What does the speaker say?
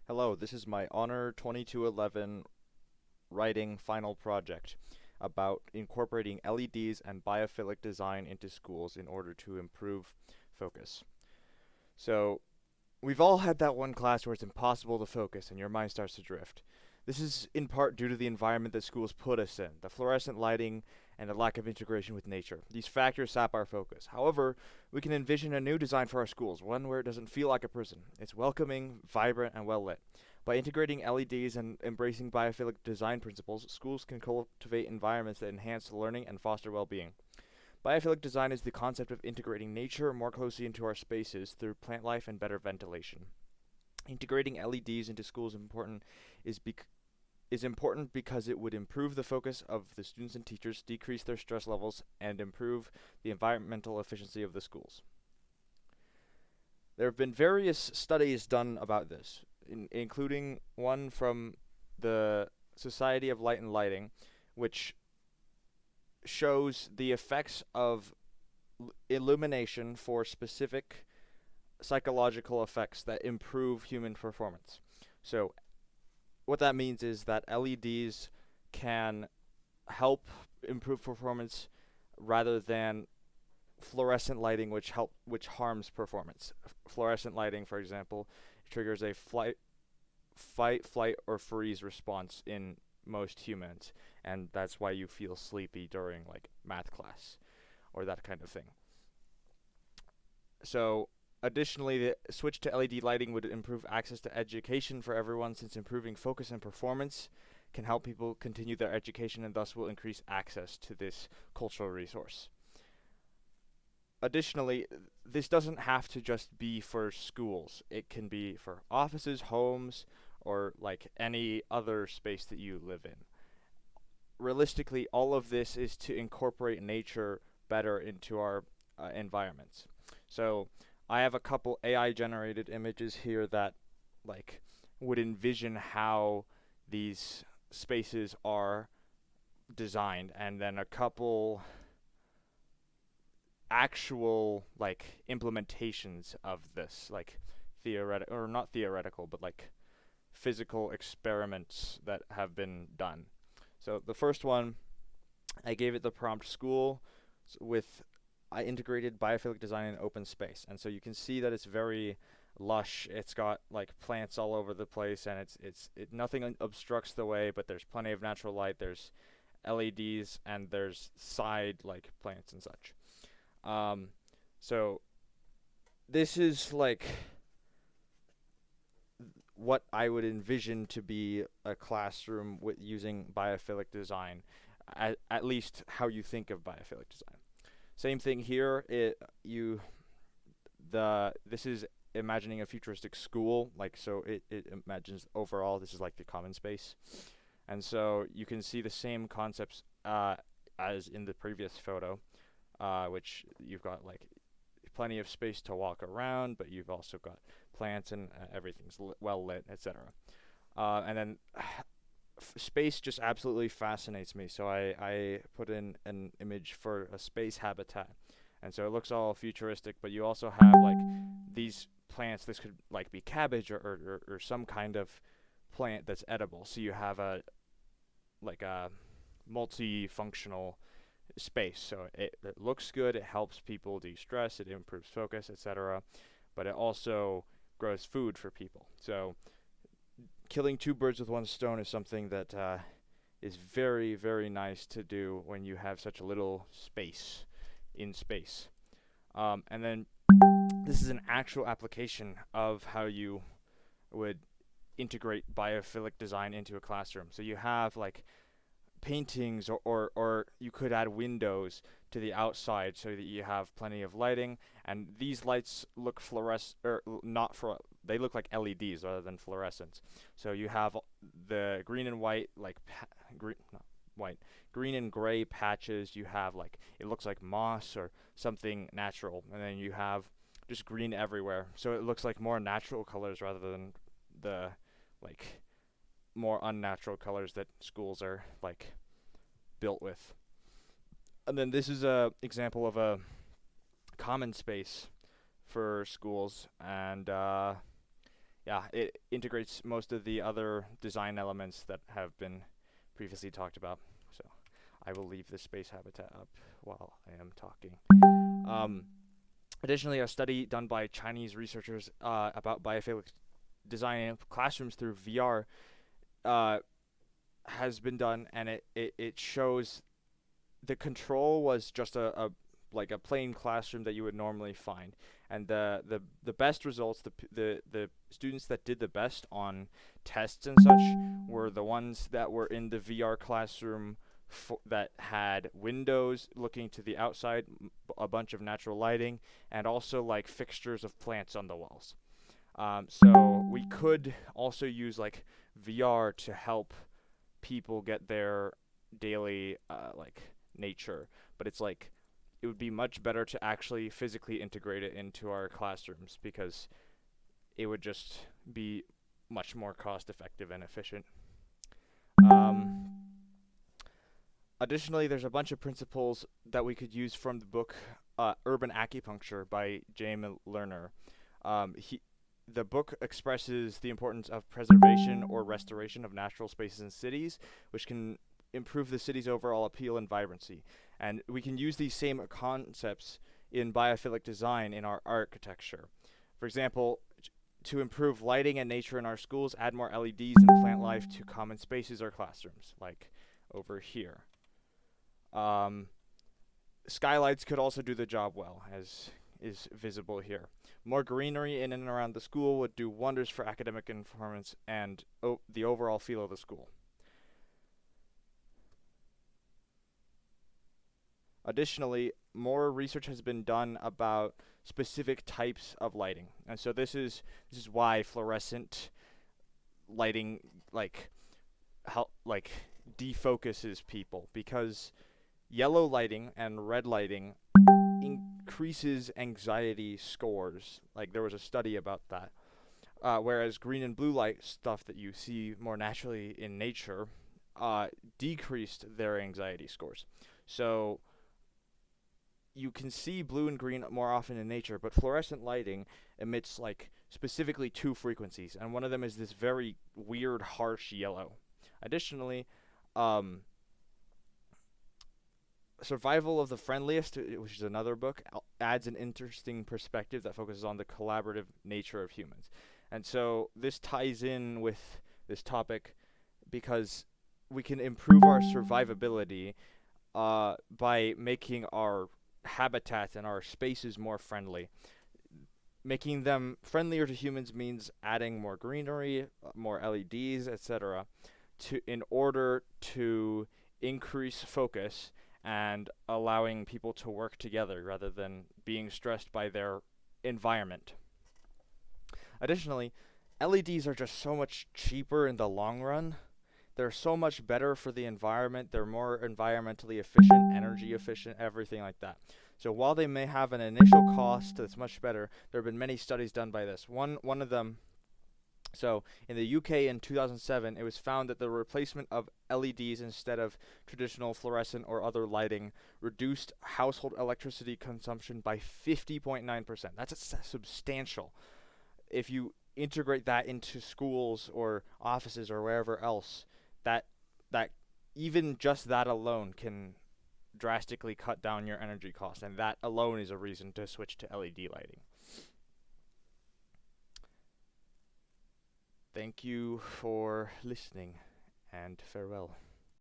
Hello, this is my Honor 2211 writing final project about incorporating LEDs and biophilic design into schools in order to improve focus. So, we've all had that one class where it's impossible to focus and your mind starts to drift. This is in part due to the environment that schools put us in, the fluorescent lighting, and the lack of integration with nature. These factors sap our focus. However, we can envision a new design for our schools, one where it doesn't feel like a prison. It's welcoming, vibrant, and well lit. By integrating LEDs and embracing biophilic design principles, schools can cultivate environments that enhance learning and foster well being. Biophilic design is the concept of integrating nature more closely into our spaces through plant life and better ventilation. Integrating LEDs into schools is is important because it would improve the focus of the students and teachers, decrease their stress levels, and improve the environmental efficiency of the schools. There have been various studies done about this, including one from the Society of Light and Lighting, which shows the effects of illumination for specific psychological effects that improve human performance. So, what that means is that LEDs can help improve performance rather than fluorescent lighting, which harms performance. Fluorescent lighting, for example, triggers a fight, flight, or freeze response in most humans, and that's why you feel sleepy during like math class or that kind of thing. So, additionally, the switch to LED lighting would improve access to education for everyone, since improving focus and performance can help people continue their education and thus will increase access to this cultural resource. Additionally, this doesn't have to just be for schools. It can be for offices, homes, or like any other space that you live in. Realistically, all of this is to incorporate nature better into our environments. So, I have a couple AI generated images here that like would envision how these spaces are designed, and then a couple actual like implementations of this, like theoretical or not theoretical, but like physical experiments that have been done. So the first one, I gave it the prompt school with I integrated biophilic design in open space, and so you can see that it's very lush. It's got like plants all over the place, and nothing obstructs the way, but there's plenty of natural light. There's LEDs and there's side like plants and such. So this is like what I would envision to be a classroom with using biophilic design, at least how you think of biophilic design. Same thing here. This is imagining a futuristic school, like so it imagines overall this is like the common space, and so you can see the same concepts as in the previous photo, which you've got like plenty of space to walk around, but you've also got plants and everything's well lit, etc. And then space just absolutely fascinates me, so I put in an image for a space habitat, and so it looks all futuristic, but you also have like these plants. This could like be cabbage or some kind of plant that's edible, so you have a like a multifunctional space. So it looks good, it helps people de-stress, it improves focus, etc., but it also grows food for people. So killing two birds with one stone is something that is very, very nice to do when you have such a little space in space. And then this is an actual application of how you would integrate biophilic design into a classroom. So you have like paintings, or you could add windows to the outside so that you have plenty of lighting, and these lights look not for they look like LEDs rather than fluorescent. So you have the green and white, like green and gray patches. You have like it looks like moss or something natural, and then you have just green everywhere. So it looks like more natural colors rather than the like more unnatural colors that schools are like built with. And then this is a example of a common space for schools, and yeah, yeah, it integrates most of the other design elements that have been previously talked about. So I will leave this space habitat up while I am talking. Um, Additionally, a study done by Chinese researchers about biophilic design in classrooms through VR uh, has been done, and it shows the control was just a like a plain classroom that you would normally find, and the best results, the students that did the best on tests and such were the ones that were in the VR classroom that had windows looking to the outside, a bunch of natural lighting, and also like fixtures of plants on the walls. So we could also use like VR to help people get their daily like nature, but it's like it would be much better to actually physically integrate it into our classrooms because it would just be much more cost effective and efficient. Um, Additionally, there's a bunch of principles that we could use from the book Urban Acupuncture by James Lerner. The book expresses the importance of preservation or restoration of natural spaces in cities, which can improve the city's overall appeal and vibrancy. And we can use these same concepts in biophilic design in our architecture. For example, to improve lighting and nature in our schools, add more LEDs and plant life to common spaces or classrooms, like over here. Um, Skylights could also do the job well, as is visible here. More greenery in and around the school would do wonders for academic performance and the overall feel of the school. Additionally, more research has been done about specific types of lighting, and so this is why fluorescent lighting like defocuses people, because yellow lighting and red lighting increases anxiety scores. Like there was a study about that. Whereas green and blue light stuff that you see more naturally in nature decreased their anxiety scores. So you can see blue and green more often in nature, but fluorescent lighting emits like specifically two frequencies, and one of them is this very weird, harsh yellow. Additionally, um, Survival of the Friendliest, which is another book, adds an interesting perspective that focuses on the collaborative nature of humans. And so this ties in with this topic because we can improve our survivability by making our habitats and our spaces more friendly. Making them friendlier to humans means adding more greenery, more LEDs, etc., to in order to increase focus and allowing people to work together rather than being stressed by their environment. Additionally, LEDs are just so much cheaper in the long run. They're so much better for the environment. They're more environmentally efficient, energy efficient, everything like that. So while they may have an initial cost that's much better, there have been many studies done by this. One of them, so in the UK in 2007, it was found that the replacement of LEDs instead of traditional fluorescent or other lighting reduced household electricity consumption by 50.9%. That's substantial. If you integrate that into schools or offices or wherever else, that that even just that alone can drastically cut down your energy costs, and that alone is a reason to switch to LED lighting. Thank you for listening, and farewell.